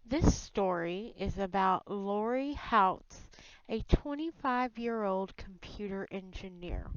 This story is about Laurie Houts, a 25-year-old computer engineer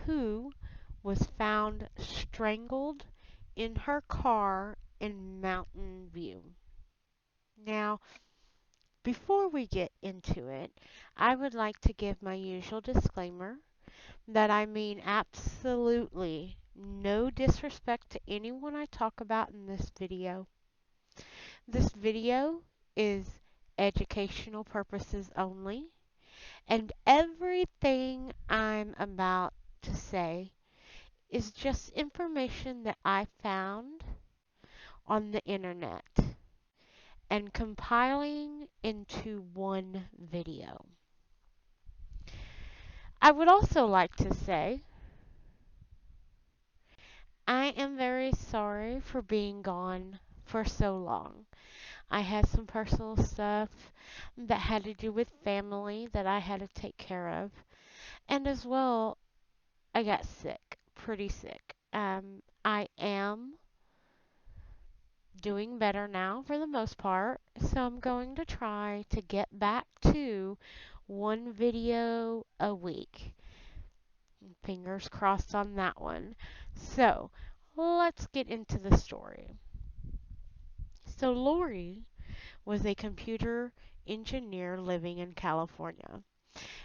who was found strangled in her car in Mountain View. Now, before we get into it, I would like to give my usual disclaimer that I mean absolutely no disrespect to anyone I talk about in this video. This video is educational purposes only, and everything I'm about to say is just information that I found on the internet and compiling into one video. I would also like to say I am very sorry for being gone for so long. I had some personal stuff that had to do with family that I had to take care of. And as well, I got sick, pretty sick. I am doing better now for the most part, so I'm going to try to get back to one video a week. Fingers crossed on that one. So, let's get into the story. So, Laurie was a computer engineer living in California.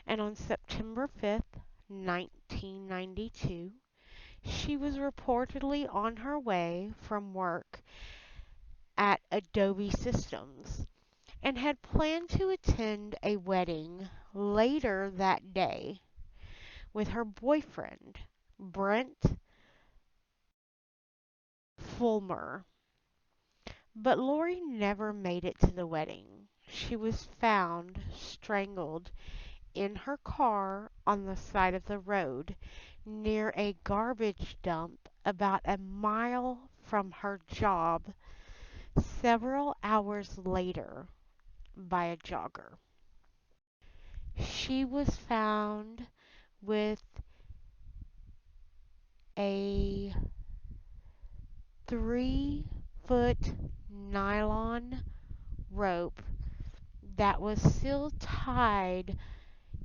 And on September 5th, 1992, she was reportedly on her way from work at Adobe Systems and had planned to attend a wedding later that day with her boyfriend, Brent Fulmer. But Laurie never made it to the wedding. She was found strangled in her car on the side of the road near a garbage dump about a mile from her job several hours later by a jogger. She was found with a 3-foot nylon rope that was still tied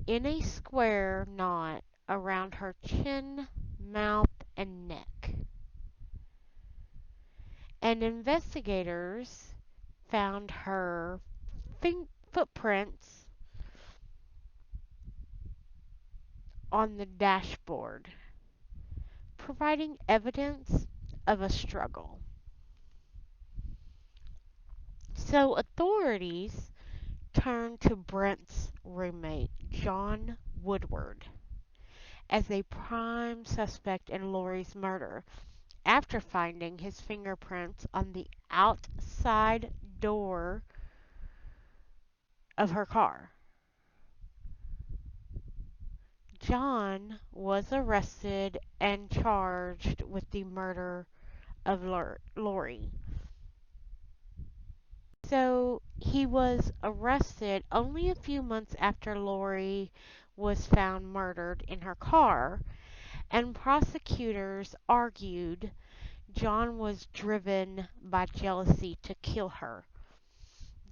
in a square knot around her chin, mouth, and neck. And investigators found her footprints on the dashboard, providing evidence of a struggle. So authorities turned to Brent's roommate, John Woodward, as a prime suspect in Laurie's murder after finding his fingerprints on the outside door of her car. John was arrested and charged with the murder of Laurie. So he was arrested only a few months after Laurie was found murdered in her car, and prosecutors argued John was driven by jealousy to kill her.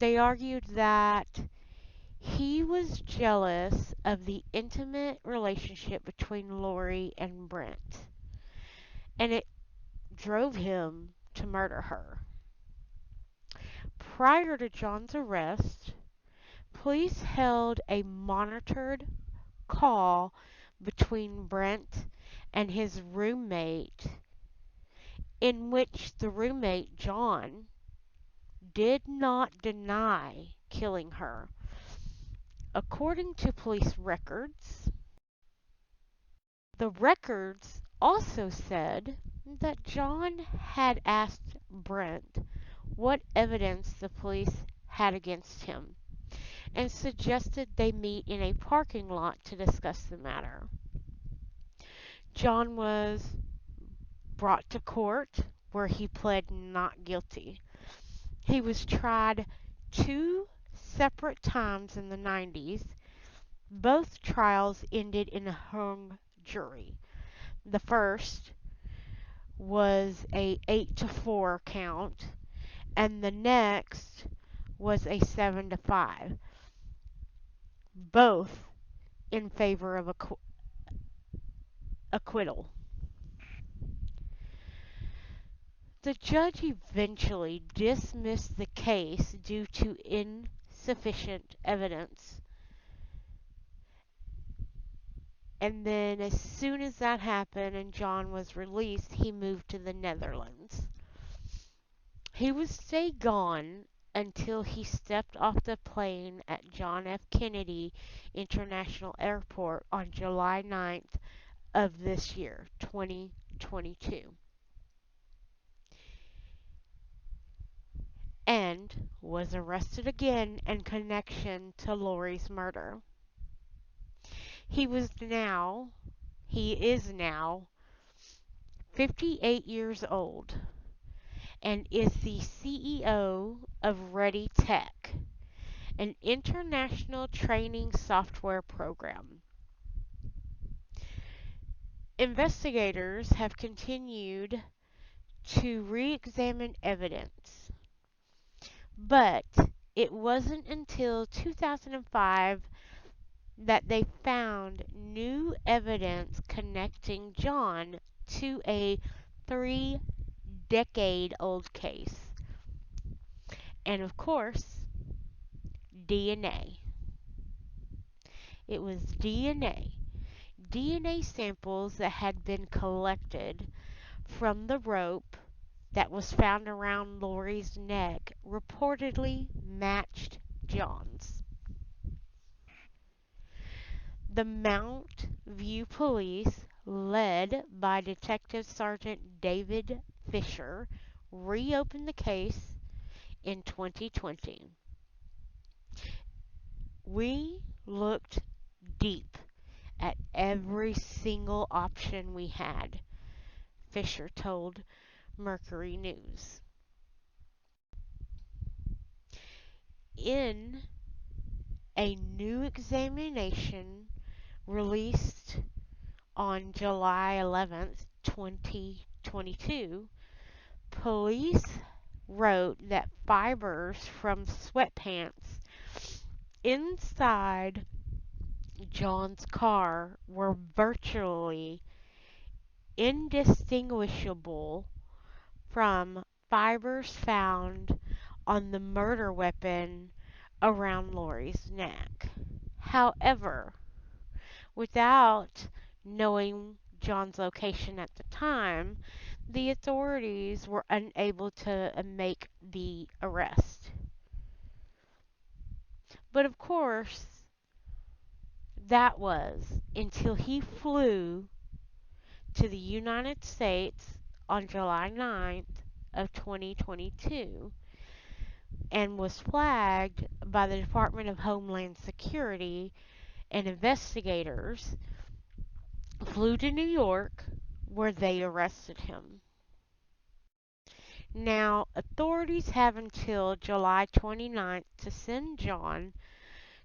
They argued that he was jealous of the intimate relationship between Laurie and Brent, and it drove him to murder her. Prior to John's arrest, police held a monitored call between Brent and his roommate, in which the roommate, John, did not deny killing her. According to police records, the records also said that John had asked Brent what evidence the police had against him and suggested they meet in a parking lot to discuss the matter. John was brought to court where he pled not guilty. He was tried 2 separate times in the 90s. Both trials ended in a hung jury. The first was a 8-4 count, and the next was a 7-5, both in favor of acquittal. The judge eventually dismissed the case due to insufficient evidence. And then, as soon as that happened and John was released, he moved to the Netherlands. He would stay gone until he stepped off the plane at John F. Kennedy International Airport on July 9th of this year, 2022, and was arrested again in connection to Laurie's murder. He is now 58 years old and is the CEO of Ready Tech, an international training software program. Investigators have continued to re-examine evidence, but it wasn't until 2005 that they found new evidence connecting John to a 3-decade-old case. And of course, DNA. It was DNA. DNA samples that had been collected from the rope that was found around Laurie's neck reportedly matched John's. The Mount View Police, led by Detective Sergeant David Fisher, reopened the case in 2020. We looked deep at every single option we had, Fisher told Mercury News. In a new examination released on July 11th, 2022, police wrote that fibers from sweatpants inside John's car were virtually indistinguishable from fibers found on the murder weapon around Laurie's neck. However, without knowing John's location at the time, the authorities were unable to make the arrest. But of course, that was until he flew to the United States on July 9th of 2022 and was flagged by the Department of Homeland Security, and investigators flew to New York where they arrested him. Now, authorities have until July 29th to send John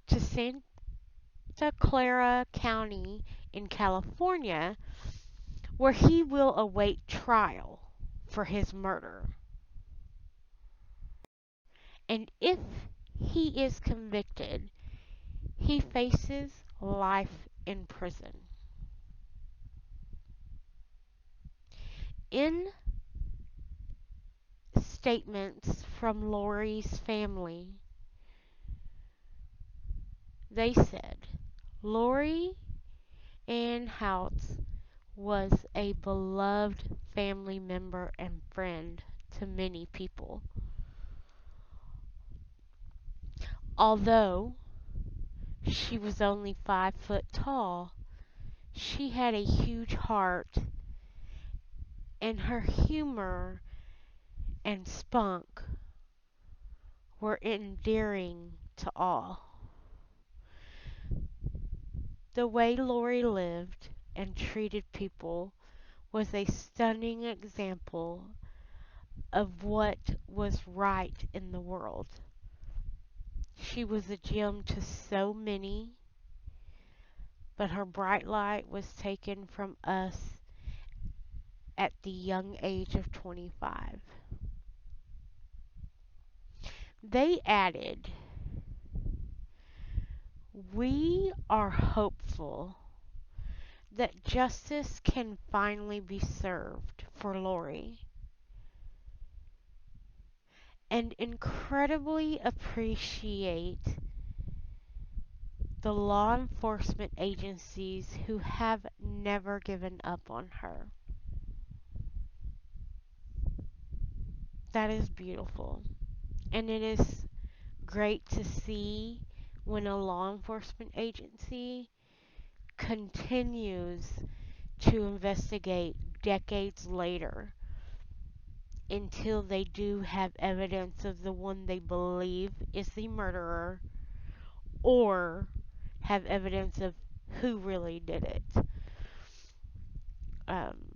to Santa Clara County in California, where he will await trial for his murder. And if he is convicted, he faces life in prison. In statements from Laurie's family, they said Laurie Ann Houts was a beloved family member and friend to many people. Although she was only 5 foot tall, she had a huge heart, and her humor and spunk were endearing to all. The way Laurie lived and treated people was a stunning example of what was right in the world. She was a gem to so many, but her bright light was taken from us at the young age of 25. They added, "We are hopeful that justice can finally be served for Laurie and incredibly appreciate the law enforcement agencies who have never given up on her." That is beautiful. And it is great to see when a law enforcement agency continues to investigate decades later until they do have evidence of the one they believe is the murderer, or have evidence of who really did it. Um,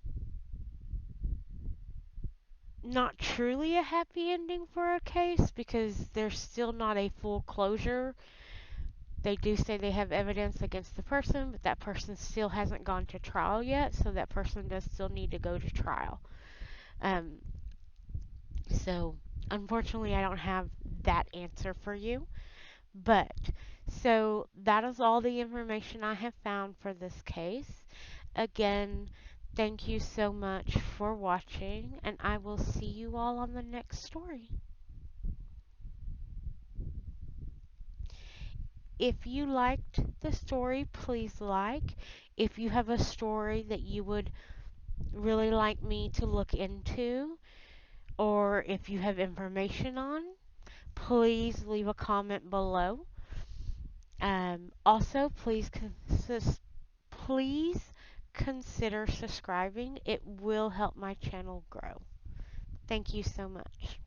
Not truly a happy ending for a case because there's still not a full closure. They do say they have evidence against the person, but that person still hasn't gone to trial yet, so that person does still need to go to trial. Um, so, unfortunately, I don't have that answer for you. But, so that is all the information I have found for this case. Again, thank you so much for watching, and I will see you all on the next story. If you liked the story, please like. If you have a story that you would really like me to look into, or if you have information on, please leave a comment below. Also, please consider subscribing. It will help my channel grow. Thank you so much.